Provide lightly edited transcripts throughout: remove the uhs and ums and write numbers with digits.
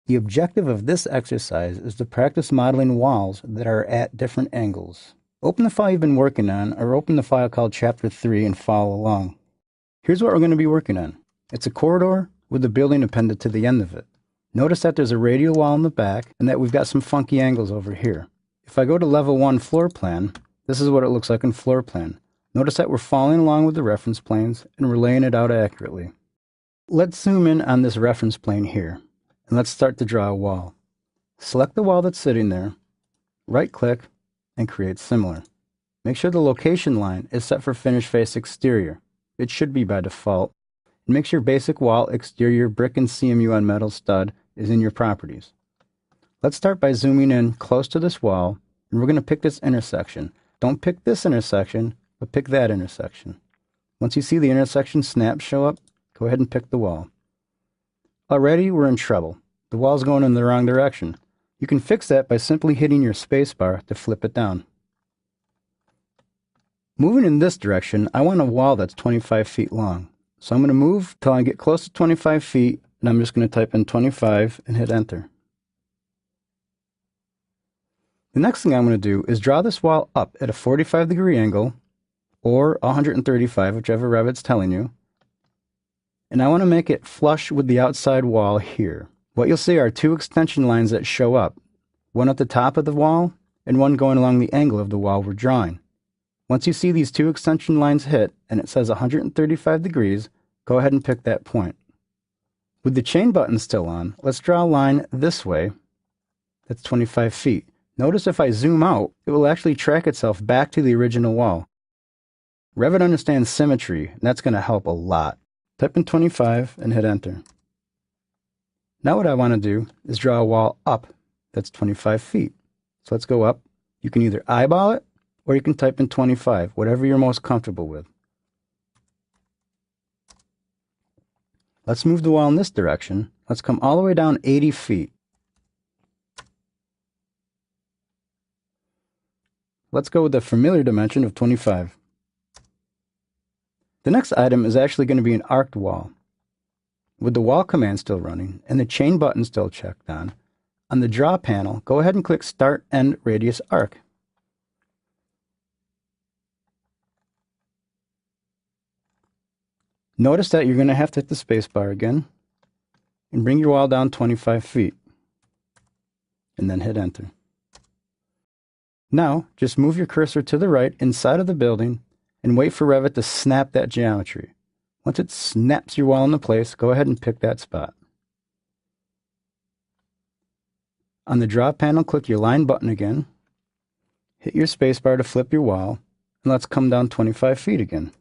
The objective of this exercise is to practice modeling walls that are at different angles. Open the file you've been working on, or open the file called Chapter 3 and follow along. Here's what we're going to be working on. It's a corridor with a building appended to the end of it. Notice that there's a radial wall in the back and that we've got some funky angles over here. If I go to Level 1 floor plan, this is what it looks like in floor plan. Notice that we're following along with the reference planes and we're laying it out accurately. Let's zoom in on this reference plane here, and let's start to draw a wall. Select the wall that's sitting there, right-click, and create similar. Make sure the location line is set for finish face exterior. It should be by default. And make sure basic wall exterior brick and CMU on metal stud is in your properties. Let's start by zooming in close to this wall, and we're going to pick this intersection. Don't pick this intersection, but pick that intersection. Once you see the intersection snap show up, go ahead and pick the wall. Already we're in trouble. The wall's going in the wrong direction. You can fix that by simply hitting your spacebar to flip it down. Moving in this direction, I want a wall that's 25 feet long. So I'm going to move till I get close to 25 feet, and I'm just going to type in 25 and hit enter. The next thing I'm going to do is draw this wall up at a 45-degree angle, or 135, whichever Revit's telling you. And I want to make it flush with the outside wall here. What you'll see are two extension lines that show up, one at the top of the wall and one going along the angle of the wall we're drawing. Once you see these two extension lines hit and it says 135 degrees, go ahead and pick that point. With the chain button still on, let's draw a line this way that's 25 feet. Notice if I zoom out, it will actually track itself back to the original wall. Revit understands symmetry, and that's going to help a lot. Type in 25 and hit enter. Now what I want to do is draw a wall up that's 25 feet. So let's go up. You can either eyeball it or you can type in 25, whatever you're most comfortable with. Let's move the wall in this direction. Let's come all the way down 80 feet. Let's go with the familiar dimension of 25. The next item is actually going to be an arced wall. With the wall command still running and the chain button still checked on the draw panel, go ahead and click Start End Radius Arc. Notice that you're going to have to hit the space bar again and bring your wall down 25 feet and then hit enter. Now just move your cursor to the right inside of the building and wait for Revit to snap that geometry. Once it snaps your wall into place, go ahead and pick that spot. On the draw panel, click your line button again, hit your spacebar to flip your wall, and let's come down 25 feet again.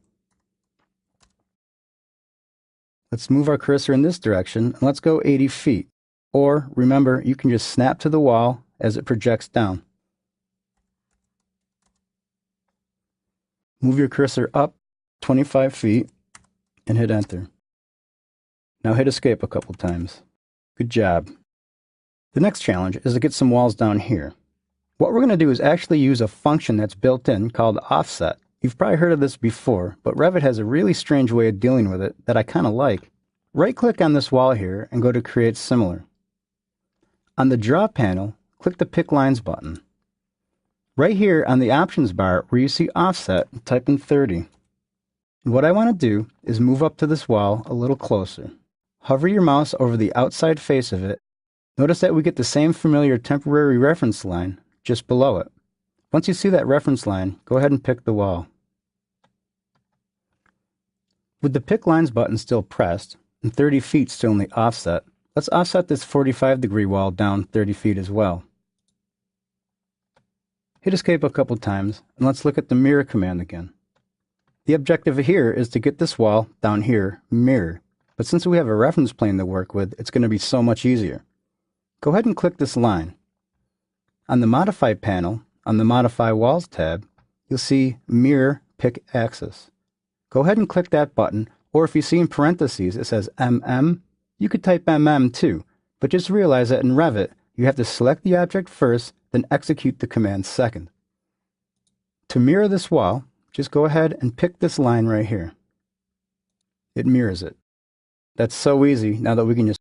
Let's move our cursor in this direction, and let's go 80 feet. Or, remember, you can just snap to the wall as it projects down. Move your cursor up 25 feet and hit enter. Now hit escape a couple times. Good job. The next challenge is to get some walls down here. What we're going to do is actually use a function that's built in called offset. You've probably heard of this before, but Revit has a really strange way of dealing with it that I kind of like. Right-click on this wall here and go to Create Similar. On the Draw panel, click the Pick Lines button. Right here on the options bar where you see offset, type in 30. And what I want to do is move up to this wall a little closer. Hover your mouse over the outside face of it. Notice that we get the same familiar temporary reference line just below it. Once you see that reference line, go ahead and pick the wall. With the Pick Lines button still pressed and 30 feet still in the offset, let's offset this 45-degree wall down 30 feet as well. Hit escape a couple times and let's look at the mirror command again. The objective here is to get this wall down here mirrored, but since we have a reference plane to work with, it's going to be so much easier. Go ahead and click this line. On the Modify panel, on the Modify Walls tab, you'll see Mirror Pick Axis. Go ahead and click that button, or if you see in parentheses it says MM, you could type MM too, but just realize that in Revit, you have to select the object first, then execute the command second. To mirror this wall, just go ahead and pick this line right here. It mirrors it. That's so easy now that we can just